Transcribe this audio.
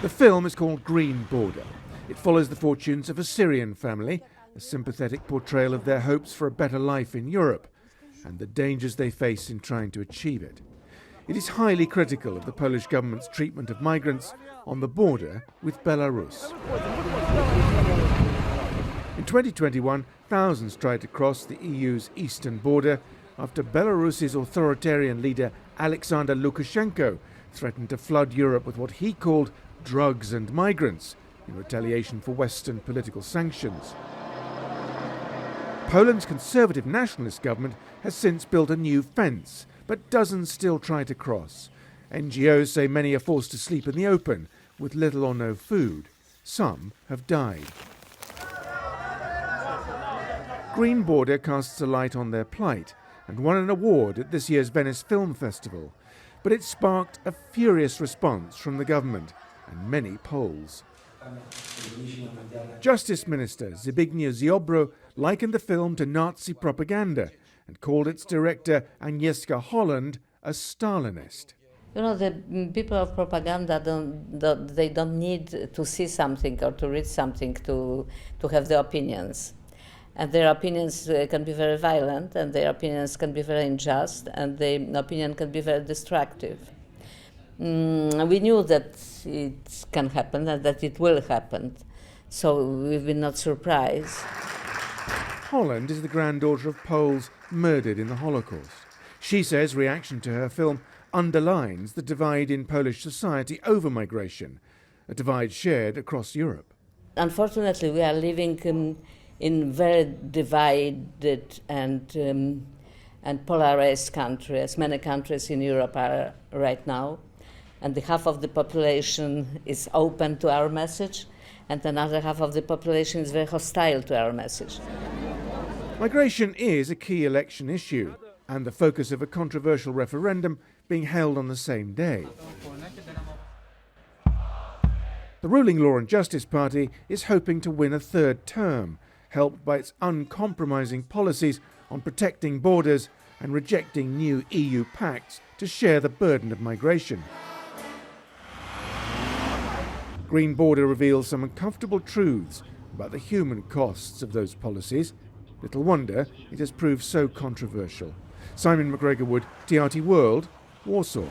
The film is called Green Border. It follows the fortunes of a Syrian family, a sympathetic portrayal of their hopes for a better life in Europe and the dangers they face in trying to achieve it. It is highly critical of the Polish government's treatment of migrants on the border with Belarus. In 2021, thousands tried to cross the EU's eastern border after Belarus's authoritarian leader Alexander Lukashenko threatened to flood Europe with what he called drugs and migrants in retaliation for Western political sanctions. Poland's conservative nationalist government has since built a new fence, but dozens still try to cross. NGOs say many are forced to sleep in the open with little or no food. Some have died. Green Border casts a light on their plight and won an award at this year's Venice Film Festival. But it sparked a furious response from the government and many Poles. Justice Minister Zbigniew Ziobro likened the film to Nazi propaganda and called its director Agnieszka Holland a Stalinist. You know, the people of propaganda don't need to see something or to read something to have their opinions. And their opinions can be very violent, and their opinions can be very unjust, and their opinion can be very destructive. We knew that it can happen and that it will happen, so we've been not surprised. Holland is the granddaughter of Poles murdered in the Holocaust. She says reaction to her film underlines the divide in Polish society over migration, a divide shared across Europe. Unfortunately, we are living in very divided and polarized country, as many countries in Europe are right now. And the half of the population is open to our message, and another half of the population is very hostile to our message. Migration is a key election issue, and the focus of a controversial referendum being held on the same day. The ruling Law and Justice Party is hoping to win a third term, helped by its uncompromising policies on protecting borders and rejecting new EU pacts to share the burden of migration. Green Border reveals some uncomfortable truths about the human costs of those policies. Little wonder it has proved so controversial. Simon McGregor-Wood, TRT World, Warsaw.